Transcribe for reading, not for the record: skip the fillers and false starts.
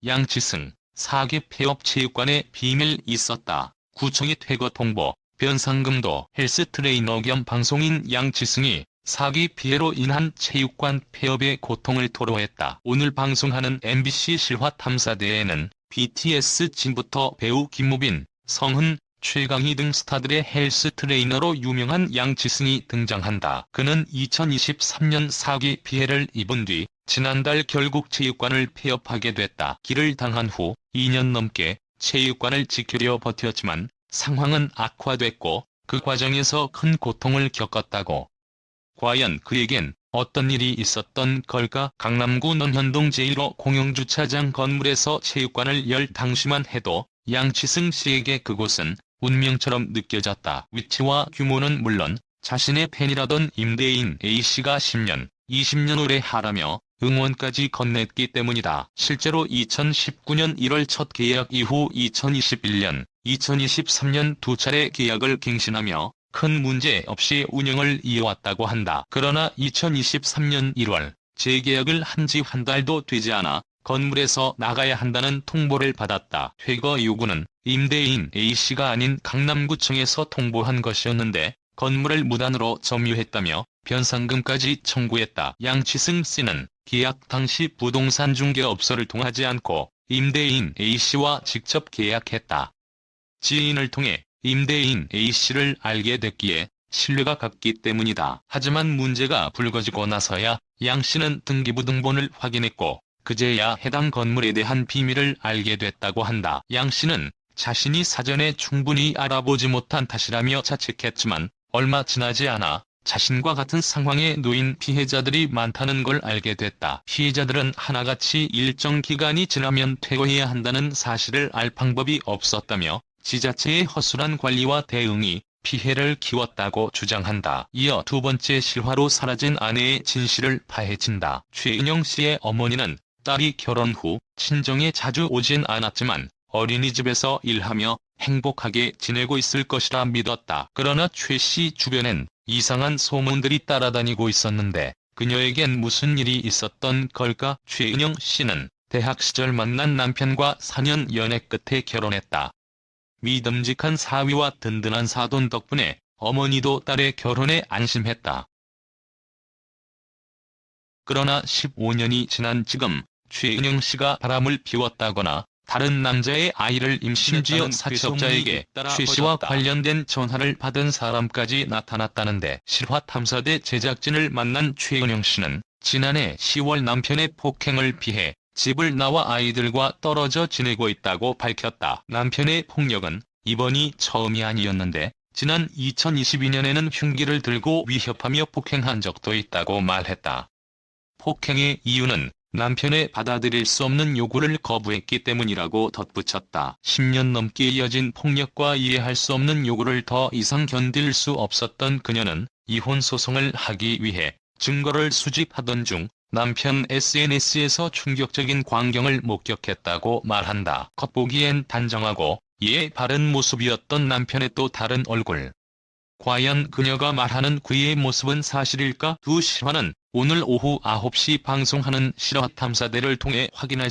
양치승, 4기 폐업 체육관에 비밀 있었다. 구청이 퇴거 통보, 변상금도 헬스 트레이너 겸 방송인 양치승이 4기 피해로 인한 체육관 폐업의 고통을 토로했다. 오늘 방송하는 MBC 실화탐사대에는 BTS 진부터 배우 김우빈, 성훈, 최강희 등 스타들의 헬스 트레이너로 유명한 양치승이 등장한다. 그는 2023년 4기 피해를 입은 뒤 지난달 결국 체육관을 폐업하게 됐다. 기를 당한 후 2년 넘게 체육관을 지키려 버텼지만 상황은 악화됐고 그 과정에서 큰 고통을 겪었다고. 과연 그에겐 어떤 일이 있었던 걸까? 강남구 논현동 제1호 공영주차장 건물에서 체육관을 열 당시만 해도 양치승 씨에게 그곳은 운명처럼 느껴졌다. 위치와 규모는 물론 자신의 팬이라던 임대인 A씨가 10년, 20년 오래 하라며 응원까지 건넸기 때문이다. 실제로 2019년 1월 첫 계약 이후 2021년, 2023년 두 차례 계약을 갱신하며 큰 문제 없이 운영을 이어왔다고 한다. 그러나 2023년 1월 재계약을 한 지 한 달도 되지 않아 건물에서 나가야 한다는 통보를 받았다. 퇴거 요구는 임대인 A씨가 아닌 강남구청에서 통보한 것이었는데 건물을 무단으로 점유했다며 변상금까지 청구했다. 양치승 씨는 계약 당시 부동산 중개업소를 통하지 않고 임대인 A씨와 직접 계약했다. 지인을 통해 임대인 A씨를 알게 됐기에 신뢰가 갔기 때문이다. 하지만 문제가 불거지고 나서야 양씨는 등기부등본을 확인했고 그제야 해당 건물에 대한 비밀을 알게 됐다고 한다. 양씨는 자신이 사전에 충분히 알아보지 못한 탓이라며 자책했지만 얼마 지나지 않아 자신과 같은 상황에 놓인 피해자들이 많다는 걸 알게 됐다. 피해자들은 하나같이 일정 기간이 지나면 퇴거해야 한다는 사실을 알 방법이 없었다며 지자체의 허술한 관리와 대응이 피해를 키웠다고 주장한다. 이어 두 번째 실화로 사라진 아내의 진실을 파헤친다. 최은영 씨의 어머니는 딸이 결혼 후 친정에 자주 오진 않았지만 어린이집에서 일하며 행복하게 지내고 있을 것이라 믿었다. 그러나 최 씨 주변엔 이상한 소문들이 따라다니고 있었는데 그녀에겐 무슨 일이 있었던 걸까? 최은영 씨는 대학 시절 만난 남편과 4년 연애 끝에 결혼했다. 믿음직한 사위와 든든한 사돈 덕분에 어머니도 딸의 결혼에 안심했다. 그러나 15년이 지난 지금 최은영 씨가 바람을 피웠다거나 다른 남자의 아이를 심지어 사채업자에게 최 씨와 관련된 전화를 받은 사람까지 나타났다는데 실화탐사대 제작진을 만난 최은영 씨는 지난해 10월 남편의 폭행을 피해 집을 나와 아이들과 떨어져 지내고 있다고 밝혔다. 남편의 폭력은 이번이 처음이 아니었는데 지난 2022년에는 흉기를 들고 위협하며 폭행한 적도 있다고 말했다. 폭행의 이유는 남편의 받아들일 수 없는 요구를 거부했기 때문이라고 덧붙였다. 10년 넘게 이어진 폭력과 이해할 수 없는 요구를 더 이상 견딜 수 없었던 그녀는 이혼 소송을 하기 위해 증거를 수집하던 중 남편 SNS에서 충격적인 광경을 목격했다고 말한다. 겉보기엔 단정하고 예의 바른 모습이었던 남편의 또 다른 얼굴. 과연 그녀가 말하는 그의 모습은 사실일까? 두 실화는 오늘 오후 9시 방송하는 실화탐사대를 통해 확인할 수